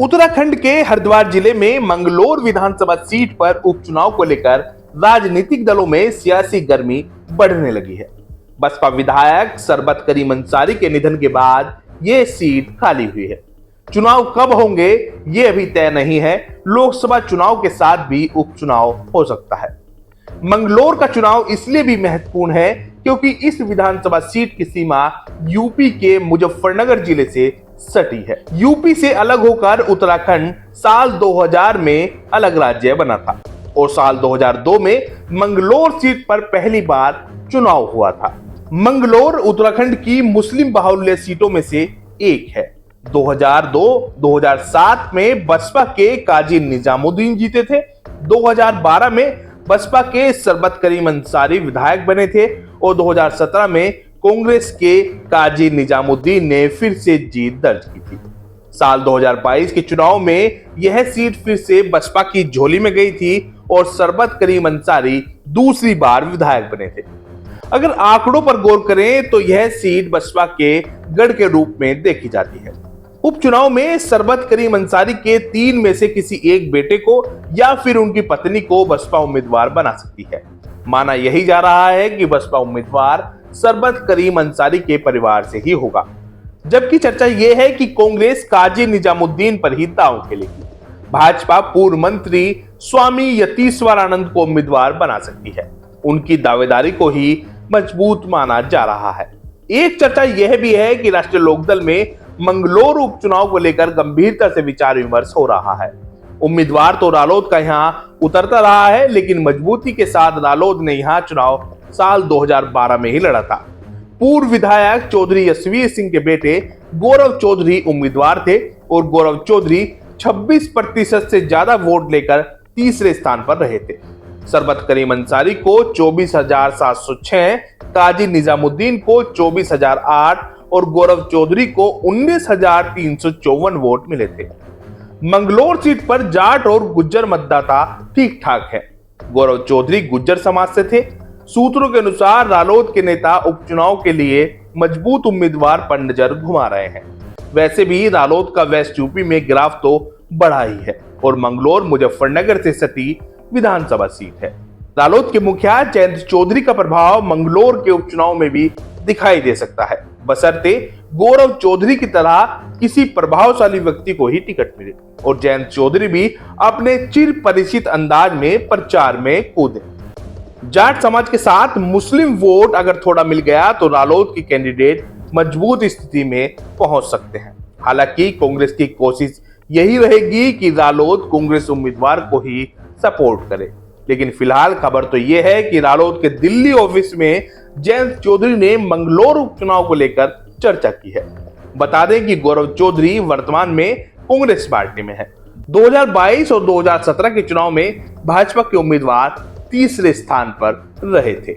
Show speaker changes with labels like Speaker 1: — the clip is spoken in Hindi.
Speaker 1: उत्तराखंड के हरिद्वार जिले में मंगलोर विधानसभा सीट पर उपचुनाव को लेकर राजनीतिक दलों में सियासी गर्मी बढ़ने लगी है। बसपा विधायक शरबत करीम अंसारी के निधन के बाद यह सीट खाली हुई है। चुनाव कब होंगे ये अभी तय नहीं है। लोकसभा चुनाव के साथ भी उपचुनाव हो सकता है। मंगलोर का चुनाव इसलिए भी महत्वपूर्ण है क्योंकि इस विधानसभा सीट की सीमा यूपी के मुजफ्फरनगर जिले से सटी है। यूपी से अलग होकर उत्तराखंड साल 2000 में अलग राज्य बना था और साल 2002 में मंगलोर सीट पर पहली बार चुनाव हुआ था। मंगलोर उत्तराखंड की मुस्लिम बाहुल्य सीटों में से एक है। 2002-2007 में बसपा के काजी निजामुद्दीन जीते थे। 2012 में बसपा के शरबत करीम अंसारी विधायक बने थे और 2017 में कांग्रेस के काजी निजामुद्दीन ने फिर से जीत दर्ज की थी। साल 2022 के चुनाव में यह सीट फिर से बसपा की झोली में गई थी और शरबत करीम अंसारी दूसरी बार विधायक बने थे। अगर आंकड़ों पर गौर करें तो यह सीट बसपा के गढ़ के रूप में देखी जाती है। उपचुनाव में शरबत करीम अंसारी के 3 में से किसी एक बेटे को या फिर उनकी पत्नी को बसपा उम्मीदवार बना सकती है। माना यही जा रहा है कि बसपा उम्मीदवार शरबत करीम अंसारी के परिवार से ही होगा, जबकि चर्चा यह है कि कांग्रेस काजी निजामुद्दीन पर ही दांव खेलेगी। भाजपा पूर्व मंत्री स्वामी यतीश्वरानंद को उम्मीदवार बना सकती है। उनकी दावेदारी को ही मजबूत माना जा रहा है। एक चर्चा यह भी है कि राष्ट्रीय लोकदल में मंगलोर उपचुनाव को लेकर गंभीरता से विचार विमर्श हो रहा है। उम्मीदवार तो रालोद का यहां उतरता रहा है, लेकिन मजबूती के साथ रालोद ने यहां चुनाव साल 2012 में ही लड़ा था। पूर्व विधायक चौधरी यशवीर सिंह के बेटे गौरव चौधरी उम्मीदवार थे और गौरव चौधरी 26% से ज्यादा वोट लेकर तीसरे स्थान पर रहे थे। शरबत करीम अंसारी को 24,706, काजी निजामुद्दीन को 24,008 और गौरव चौधरी को 19,354 वोट मिले थे। मंगलोर सीट पर जाट और गुज्जर मतदाता ठीक ठाक है। गौरव चौधरी गुज्जर समाज से थे। सूत्रों के अनुसार रालोद के नेता उपचुनाव के लिए मजबूत उम्मीदवार पर नजर घुमा रहे हैं। वैसे भी रालोद का वेस्ट यूपी में ग्राफ तो बढ़ा ही है और मंगलोर मुजफ्फरनगर से सटी विधानसभा सीट है। रालोद के मुखिया जयंत चौधरी का प्रभाव मंगलोर के उपचुनाव में भी दिखाई दे सकता है, बशर्ते गौरव चौधरी की तरह किसी प्रभावशाली व्यक्ति को ही टिकट मिले और जयंत चौधरी भी अपने चिर परिचित अंदाज में प्रचार में कूदे। जाट समाज के साथ मुस्लिम वोट अगर थोड़ा मिल गया तो रालोद की कैंडिडेट मजबूत स्थिति में पहुंच सकते हैं। हालांकि कांग्रेस की कोशिश यही रहेगी कि रालोद कांग्रेस उम्मीदवार को ही सपोर्ट करे, लेकिन फिलहाल खबर तो यह है कि रालोद के दिल्ली ऑफिस में जयंत चौधरी ने मंगलोर उपचुनाव को लेकर चर्चा की है। बता दें कि गौरव चौधरी वर्तमान में कांग्रेस पार्टी में है। 2022 और 2017 के चुनाव में भाजपा के उम्मीदवार तीसरे स्थान पर रहे थे।